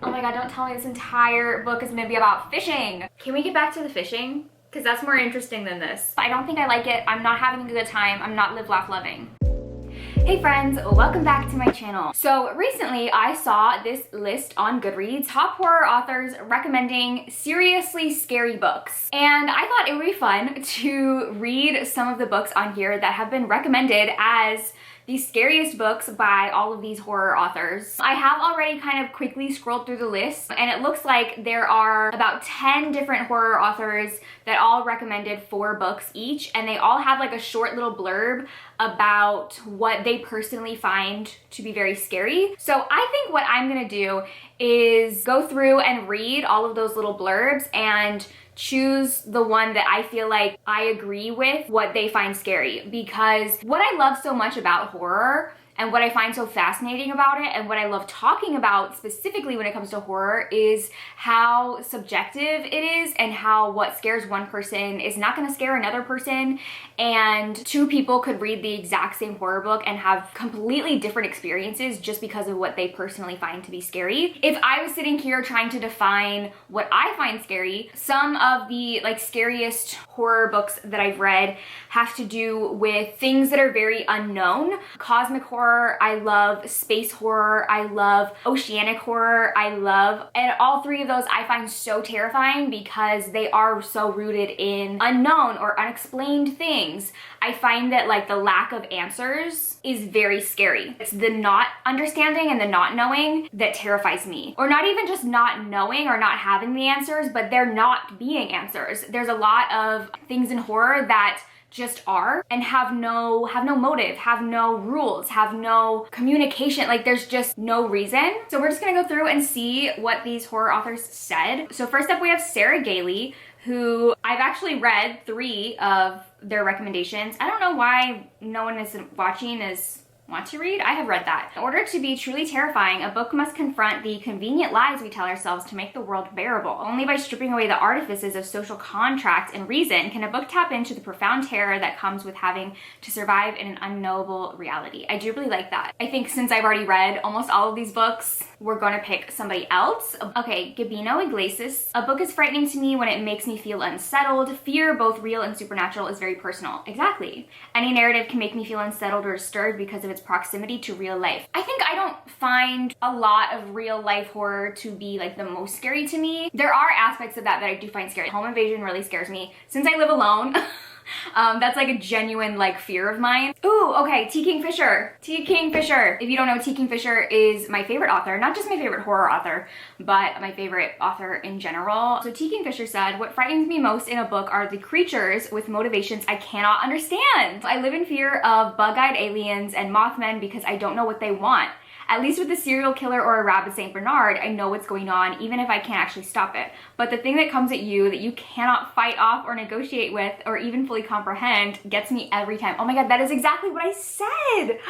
Oh my god, don't tell me this entire book is gonna be about fishing. Can we get back to the fishing? Because that's more interesting than this. I don't think I like it. I'm not having a good time. I'm not live, laugh, loving. Hey friends, welcome back to my channel. So recently I saw this list on Goodreads, top horror authors recommending seriously scary books. And I thought it would be fun to read some of the books on here that have been recommended as the scariest books by all of these horror authors. I have already kind of quickly scrolled through the list, and it looks like there are about 10 different horror authors that all recommended 4 books each, and they all have like a short little blurb about what they personally find to be very scary. So I think what I'm gonna do is go through and read all of those little blurbs and choose the one that I feel like I agree with what they find scary. Because what I love so much about horror and what I find so fascinating about it and what I love talking about specifically when it comes to horror is how subjective it is and how what scares one person is not gonna scare another person, and 2 people could read the exact same horror book and have completely different experiences just because of what they personally find to be scary. If I was sitting here trying to define what I find scary, some of the like scariest horror books that I've read have to do with things that are very unknown. Cosmic horror, I love space horror, I love oceanic horror, and all 3 of those I find so terrifying because they are so rooted in unknown or unexplained things. I find that like the lack of answers is very scary. It's the not understanding and the not knowing that terrifies me. Or not even just not knowing or not having the answers, but there not being answers. There's a lot of things in horror that just are and have no motive, have no rules, have no communication. Like there's just no reason. So we're just gonna go through and see what these horror authors said. So first up we have Sarah Gailey, who I've actually read 3 of their recommendations. I don't know why no one is watching want to read? I have read that. In order to be truly terrifying, a book must confront the convenient lies we tell ourselves to make the world bearable. Only by stripping away the artifices of social contract and reason can a book tap into the profound terror that comes with having to survive in an unknowable reality. I do really like that. I think since I've already read almost all of these books, we're gonna pick somebody else. Okay, Gabino Iglesias. A book is frightening to me when it makes me feel unsettled. Fear, both real and supernatural, is very personal. Exactly. Any narrative can make me feel unsettled or disturbed because of its proximity to real life. I think I don't find a lot of real life horror to be like the most scary to me. There are aspects of that I do find scary. Home invasion really scares me. Since I live alone, that's like a genuine like fear of mine. Ooh, okay, T. Kingfisher. T. Kingfisher. If you don't know, T. Kingfisher is my favorite author, not just my favorite horror author, but my favorite author in general. So T. Kingfisher said, "What frightens me most in a book are the creatures with motivations I cannot understand. I live in fear of bug-eyed aliens and Mothmen because I don't know what they want. At least with a serial killer or a rabid Saint Bernard, I know what's going on even if I can't actually stop it. But the thing that comes at you that you cannot fight off or negotiate with or even fully comprehend gets me every time." Oh my god, that is exactly what I said.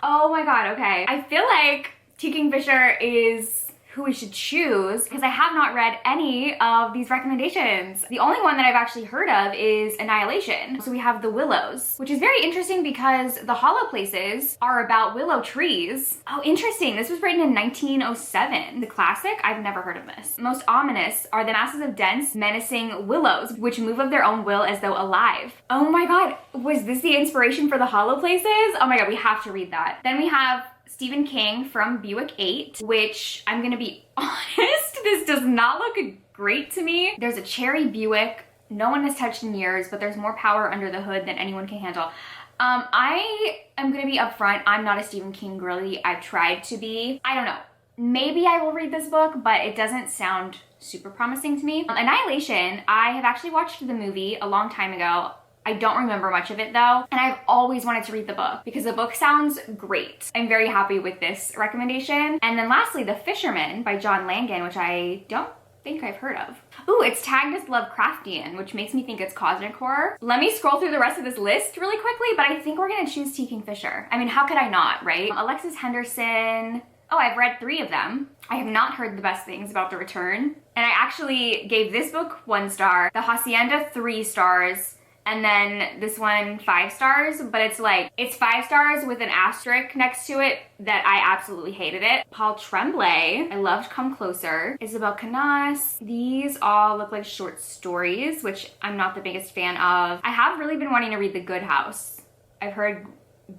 Oh my god, okay. I feel like T. Kingfisher is who we should choose because I have not read any of these recommendations. The only one that I've actually heard of is Annihilation. So we have The Willows, which is very interesting because The Hollow Places are about willow trees. Oh, interesting. This was written in 1907. The classic? I've never heard of this. Most ominous are the masses of dense, menacing willows, which move of their own will as though alive. Oh my god, was this the inspiration for The Hollow Places? Oh my god, we have to read that. Then we have Stephen King from Buick 8, which I'm gonna be honest, this does not look great to me. There's a cherry Buick no one has touched in years, but there's more power under the hood than anyone can handle. I am gonna be upfront, I'm not a Stephen King girly. I've tried to be. I don't know. Maybe I will read this book, but it doesn't sound super promising to me. Annihilation, I have actually watched the movie a long time ago. I don't remember much of it though, and I've always wanted to read the book because the book sounds great. I'm very happy with this recommendation. And then lastly, The Fisherman by John Langan, which I don't think I've heard of. Ooh, it's tagged as Lovecraftian, which makes me think it's cosmic horror. Let me scroll through the rest of this list really quickly, but I think we're gonna choose T. Kingfisher. I mean, how could I not, right? Alexis Henderson. Oh, I've read 3 of them. I have not heard the best things about The Return. And I actually gave this book 1 star, The Hacienda 3 stars, and then this one 5 stars, but it's like, it's 5 stars with an asterisk next to it that I absolutely hated it. Paul Tremblay, I loved Come Closer. Isabel Canas, these all look like short stories, which I'm not the biggest fan of. I have really been wanting to read The Good House. I've heard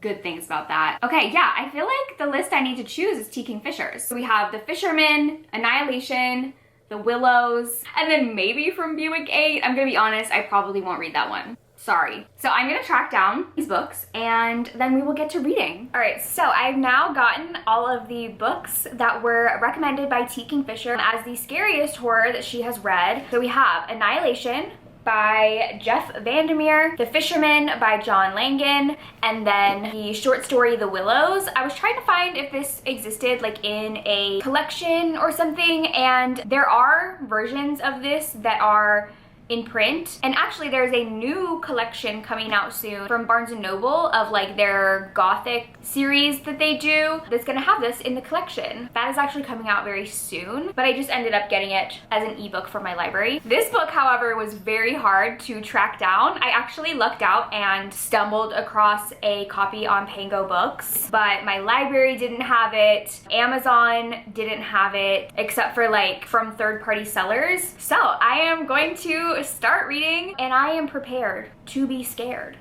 good things about that. Okay, yeah, I feel like the list I need to choose is T. Kingfishers. So we have The Fisherman, Annihilation, The Willows, and then maybe From Buick 8. I'm gonna be honest, I probably won't read that one. Sorry. So I'm gonna track down these books and then we will get to reading. All right, so I've now gotten all of the books that were recommended by T. Kingfisher as the scariest horror that she has read. So we have Annihilation by Jeff Vandermeer, The Fisherman by John Langan, and then the short story The Willows. I was trying to find if this existed like in a collection or something, and there are versions of this that are in print, and actually there's a new collection coming out soon from Barnes & Noble of like their gothic series that they do that's gonna have this in the collection. That is actually coming out very soon, but I just ended up getting it as an ebook for my library. This book, however, was very hard to track down. I actually lucked out and stumbled across a copy on Pango Books, but my library didn't have it, Amazon didn't have it, except for like from third-party sellers. So I am going to start reading, and I am prepared to be scared.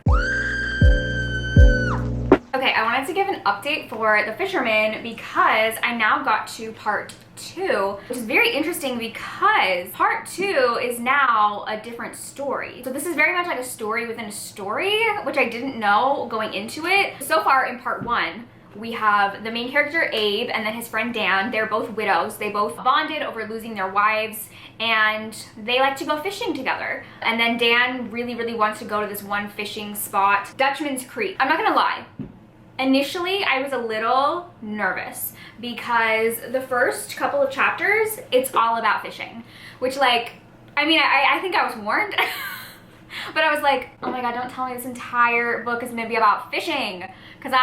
Okay, I wanted to give an update for The Fisherman because I now got to part 2, which is very interesting because part 2 is now a different story. So this is very much like a story within a story, which I didn't know going into it. So far in part 1, we have the main character Abe and then his friend Dan. They're both widows. They both bonded over losing their wives and they like to go fishing together. And then Dan really wants to go to this one fishing spot, Dutchman's Creek. I'm not gonna lie. Initially, I was a little nervous because the first couple of chapters, it's all about fishing, which like, I mean, I think I was warned. But I was like, oh my god, don't tell me this entire book is gonna be about fishing. Because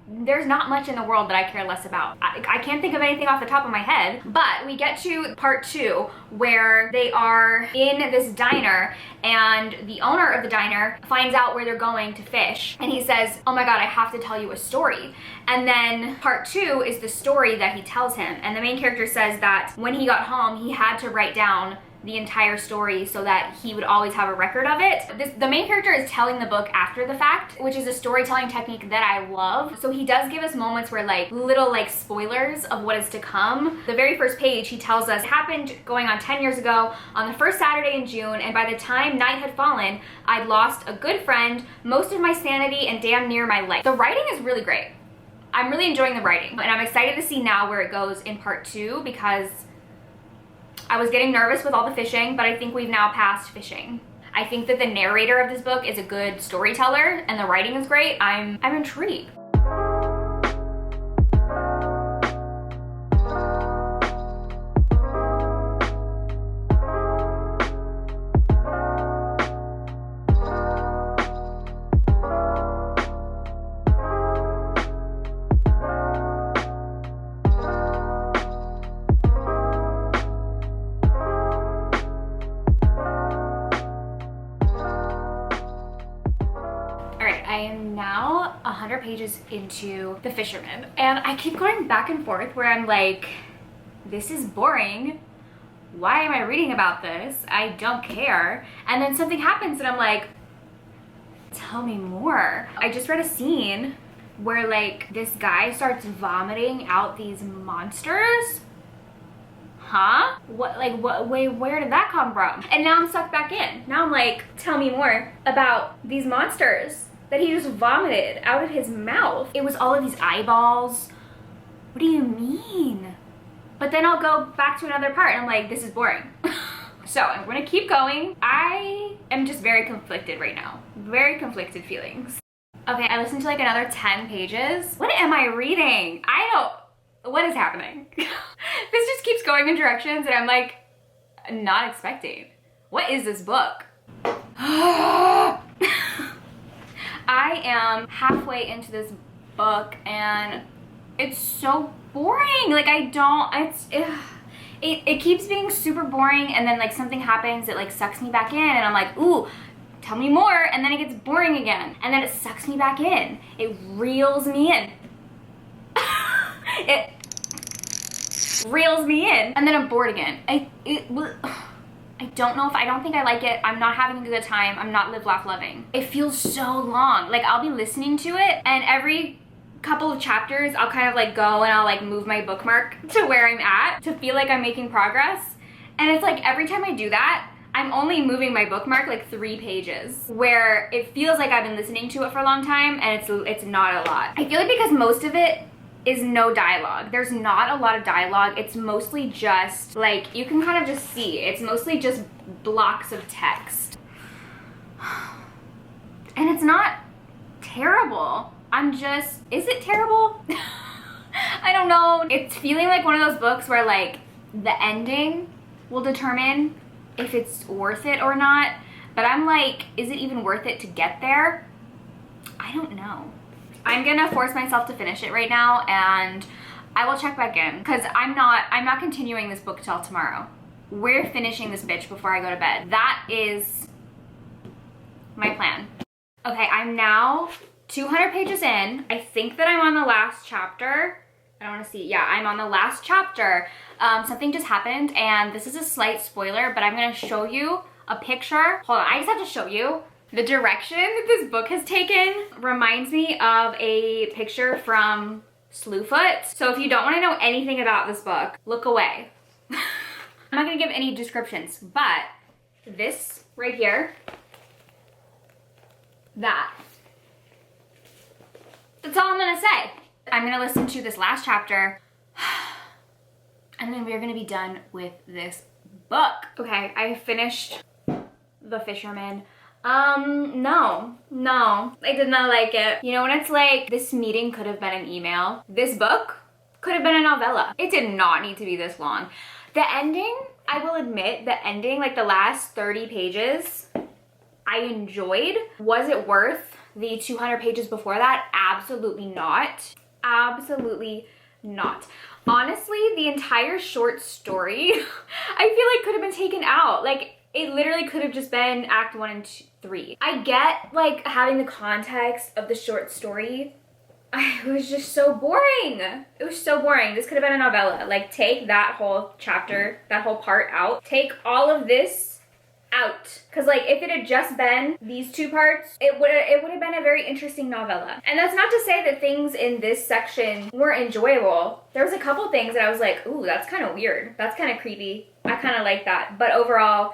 there's not much in the world that I care less about. I can't think of anything off the top of my head. But we get to part 2 where they are in this diner and the owner of the diner finds out where they're going to fish. And he says, oh my god, I have to tell you a story. And then part 2 is the story that he tells him. And the main character says that when he got home, he had to write down the entire story so that he would always have a record of it. The main character is telling the book after the fact, which is a storytelling technique that I love. So he does give us moments where like little like spoilers of what is to come. The very first page, he tells us it happened going on 10 years ago on the first Saturday in June, and by the time night had fallen, I'd lost a good friend, most of my sanity, and damn near my life. The writing is really great. I'm really enjoying the writing, and I'm excited to see now where it goes in part 2 because I was getting nervous with all the fishing, but I think we've now passed fishing. I think that the narrator of this book is a good storyteller and the writing is great. I'm intrigued. I am now 100 pages into The Fisherman, and I keep going back and forth where I'm like, this is boring. Why am I reading about this? I don't care. And then something happens and I'm like, tell me more. I just read a scene where like this guy starts vomiting out these monsters. Huh? Where did that come from? And now I'm sucked back in. Now I'm like, tell me more about these monsters that he just vomited out of his mouth. It was all of these eyeballs. What do you mean? But then I'll go back to another part and I'm like, this is boring. So I'm gonna keep going. I am just very conflicted right now. Very conflicted feelings. Okay, I listened to like another 10 pages. What am I reading? What is happening? This just keeps going in directions and I'm like, not expecting. What is this book? I am halfway into this book and it's so boring. Like it keeps being super boring and then like something happens that like sucks me back in and I'm like, ooh, tell me more, and then it gets boring again. And then it sucks me back in. It reels me in. It reels me in. And then I'm bored again. I don't think I like it. I'm not having a good time. I'm not live, laugh, loving. It feels so long. Like I'll be listening to it and every couple of chapters I'll kind of like go and I'll like move my bookmark to where I'm at to feel like I'm making progress. And it's like every time I do that, I'm only moving my bookmark like 3 pages, where it feels like I've been listening to it for a long time and it's not a lot. I feel like because most of it is no dialogue. There's not a lot of dialogue. It's mostly just like, you can kind of just see, it's mostly just blocks of text. And it's not terrible. Is it terrible? I don't know. It's feeling like one of those books where like the ending will determine if it's worth it or not. But I'm like, is it even worth it to get there? I don't know. I'm gonna force myself to finish it right now and I will check back in because I'm not continuing this book till tomorrow. We're finishing this bitch before I go to bed. That is my plan. Okay, I'm now 200 pages in. I think that I'm on the last chapter. I don't want to see. Yeah, I'm on the last chapter. Something just happened and this is a slight spoiler, but I'm going to show you a picture. Hold on, I just have to show you. The direction that this book has taken reminds me of a picture from Slewfoot. So if you don't want to know anything about this book, look away. I'm not going to give any descriptions, but this right here, that's all I'm gonna say. I'm gonna listen to this last chapter and then we're gonna be done with this book. Okay, I finished The Fisherman. No, I did not like it. You know when it's like, this meeting could have been an email. This book could have been a novella. It did not need to be this long. The ending, I will admit, the ending, like the last 30 pages, I enjoyed. Was it worth the 200 pages before that? Absolutely not. Absolutely not. Honestly, the entire short story, I feel like could have been taken out. Like, it literally could have just been act 1 and 3. I get like having the context of the short story. It was just so boring. It was so boring. This could have been a novella. Like, take that whole chapter, that whole part out. Take all of this out. Because like, if it had just been these 2 parts, it would have been a very interesting novella. And that's not to say that things in this section weren't enjoyable. There was a couple things that I was like, ooh, that's kind of weird. That's kind of creepy. I kind of like that. But overall,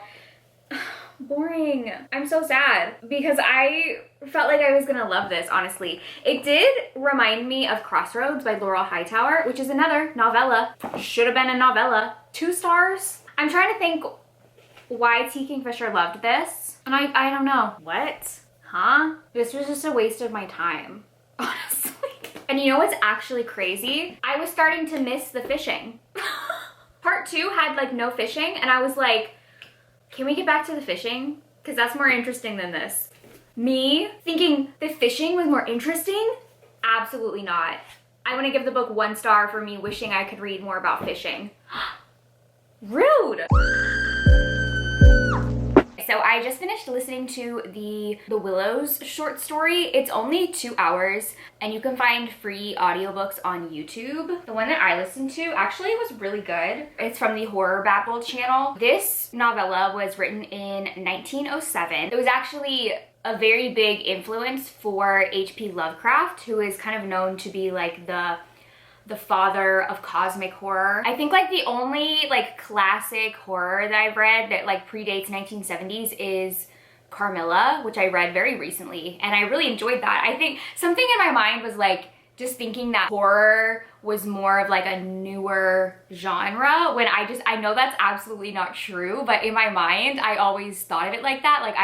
boring. I'm so sad because I felt like I was gonna love this, honestly. It did remind me of Crossroads by Laurel Hightower, which is another novella. Should have been a novella. 2 stars. I'm trying to think why T. Kingfisher loved this, and I don't know. What? Huh? This was just a waste of my time, honestly. And you know what's actually crazy? I was starting to miss the fishing. Part 2 had like no fishing, and I was like, can we get back to the fishing? Because that's more interesting than this. Me thinking the fishing was more interesting? Absolutely not. I want to give the book 1 star for me wishing I could read more about fishing. Rude! So I just finished listening to the Willows short story. It's only 2 hours and you can find free audiobooks on YouTube. The one that I listened to actually was really good. It's from the Horror Babble channel. This novella was written in 1907. It was actually a very big influence for H.P. Lovecraft, who is kind of known to be like the father of cosmic horror. I think like the only like classic horror that I've read that like predates 1970s is Carmilla, which I read very recently, and I really enjoyed that. I think something in my mind was like just thinking that horror was more of like a newer genre, when I know that's absolutely not true, but in my mind I always thought of it like that. Like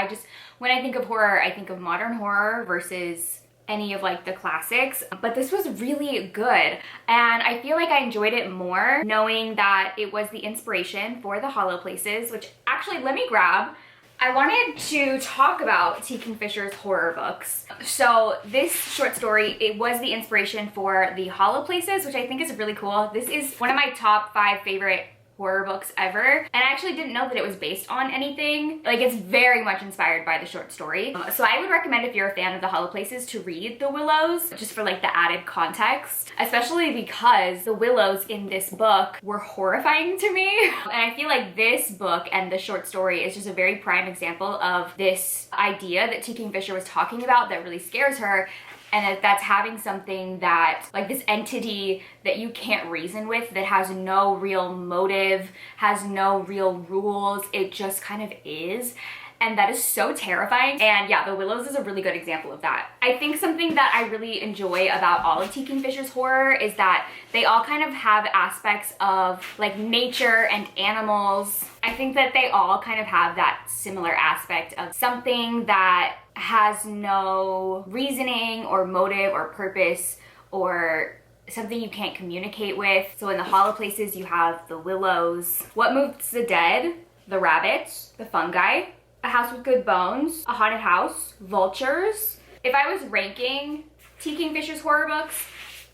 when I think of horror, I think of modern horror versus any of like the classics. But this was really good, and I feel like I enjoyed it more knowing that it was the inspiration for The Hollow Places, which actually, let me grab. I wanted to talk about T. Kingfisher's horror books. So this short story, it was the inspiration for The Hollow Places, which I think is really cool. This is one of my top 5 favorite horror books ever. And I actually didn't know that it was based on anything. Like, it's very much inspired by the short story. So I would recommend, if you're a fan of the Hollow Places, to read The Willows, just for like the added context, especially because the Willows in this book were horrifying to me. And I feel like this book and the short story is just a very prime example of this idea that T. Kingfisher was talking about that really scares her. And that's having something that, like, this entity that you can't reason with, that has no real motive, has no real rules, it just kind of is. And that is so terrifying. And yeah, The Willows is a really good example of that. I think something that I really enjoy about all of T. Kingfisher's horror is that they all kind of have aspects of like nature and animals. I think that they all kind of have that similar aspect of something that has no reasoning or motive or purpose, or something you can't communicate with. So in the Hollow Places, you have the Willows, What Moves the Dead, the rabbits, the fungi, A House with Good Bones, A Haunted House, vultures. If I was ranking T. Kingfisher's horror books,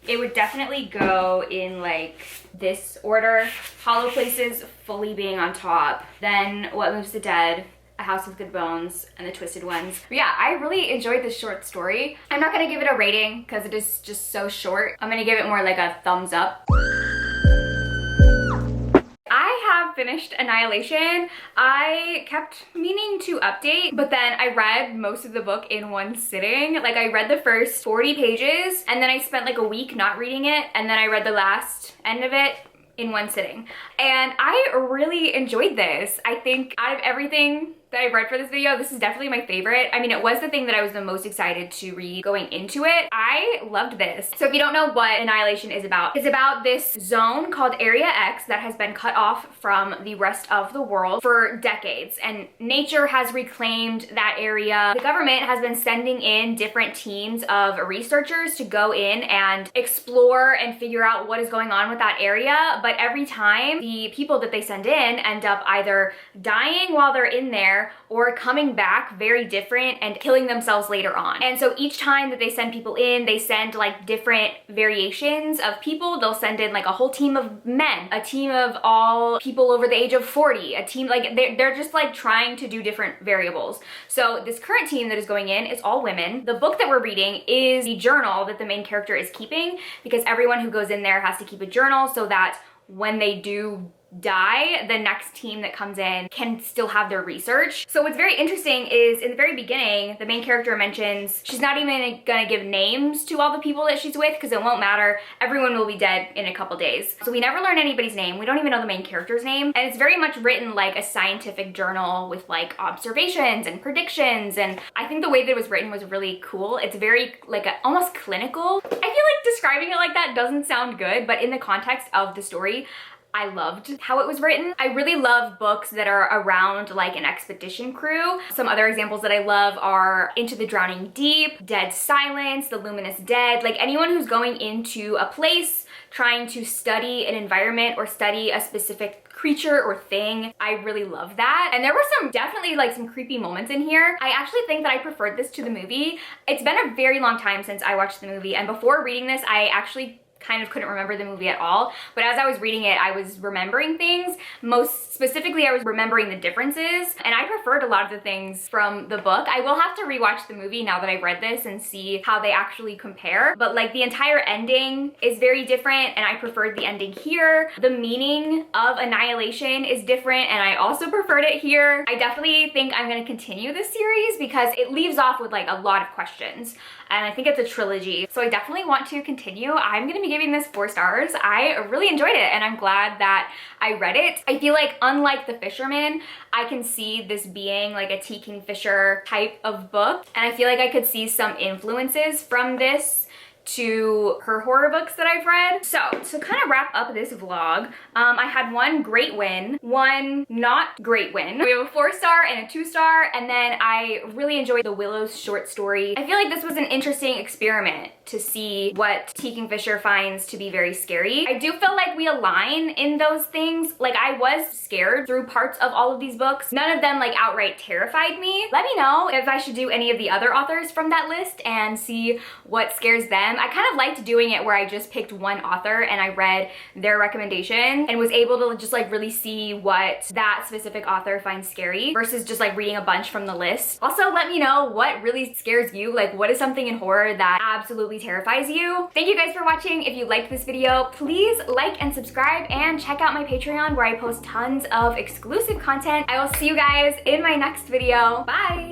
it would definitely go in like this order: Hollow Places fully being on top, then What Moves the Dead, A House with Good Bones, and The Twisted Ones. But yeah, I really enjoyed this short story. I'm not gonna give it a rating because it is just so short. I'm gonna give it more like a thumbs up. I have finished Annihilation. I kept meaning to update, but then I read most of the book in one sitting. Like, I read the first 40 pages, and then I spent like a week not reading it, and then I read the last end of it in one sitting. And I really enjoyed this. I think out of everything that I've read for this video, this is definitely my favorite. I mean, it was the thing that I was the most excited to read going into it. I loved this. So if you don't know what Annihilation is about, it's about this zone called Area X that has been cut off from the rest of the world for decades, and nature has reclaimed that area. The government has been sending in different teams of researchers to go in and explore and figure out what is going on with that area, but every time the people that they send in end up either dying while they're in there or coming back very different and killing themselves later on. And so each time that they send people in, they send like different variations of people. They'll send in like a whole team of men, a team of all people over the age of 40, a team, like they're just like trying to do different variables. So this current team that is going in is all women. The book that we're reading is the journal that the main character is keeping, because everyone who goes in there has to keep a journal so that when they do die, the next team that comes in can still have their research. So what's very interesting is in the very beginning, the main character mentions she's not even gonna give names to all the people that she's with because it won't matter. Everyone will be dead in a couple days. So we never learn anybody's name. We don't even know the main character's name. And it's very much written like a scientific journal with like observations and predictions. And I think the way that it was written was really cool. It's very like almost clinical. I feel like describing it like that doesn't sound good, but in the context of the story, I loved how it was written. I really love books that are around like an expedition crew. Some other examples that I love are Into the Drowning Deep, Dead Silence, The Luminous Dead. Like anyone who's going into a place trying to study an environment or study a specific creature or thing, I really love that. And there were definitely like some creepy moments in here. I actually think that I preferred this to the movie. It's been a very long time since I watched the movie, and before reading this, I actually kind of couldn't remember the movie at all, but as I was reading it, I was remembering things. Most specifically, I was remembering the differences, and I preferred a lot of the things from the book. I will have to rewatch the movie now that I've read this and see how they actually compare, but like the entire ending is very different, and I preferred the ending here. The meaning of Annihilation is different, and I also preferred it here. I definitely think I'm gonna continue this series because it leaves off with like a lot of questions, and I think it's a trilogy, so I definitely want to continue. I'm gonna be giving this 4 stars. I really enjoyed it, and I'm glad that I read it. I feel like unlike The Fisherman, I can see this being like a T. Kingfisher type of book, and I feel like I could see some influences from this to her horror books that I've read. So to kind of wrap up this vlog, I had one great win, one not great win. We have a 4-star and a 2-star, and then I really enjoyed the Willows short story. I feel like this was an interesting experiment to see what T. Kingfisher finds to be very scary. I do feel like we align in those things. Like, I was scared through parts of all of these books. None of them like outright terrified me. Let me know if I should do any of the other authors from that list and see what scares them. them. I kind of liked doing it where I just picked one author and I read their recommendation and was able to just like really see what that specific author finds scary versus just like reading a bunch from the list. Also, let me know what really scares you. Like, what is something in horror that absolutely terrifies you? Thank you guys for watching. If you liked this video, please like and subscribe and check out my Patreon where I post tons of exclusive content. I will see you guys in my next video. Bye!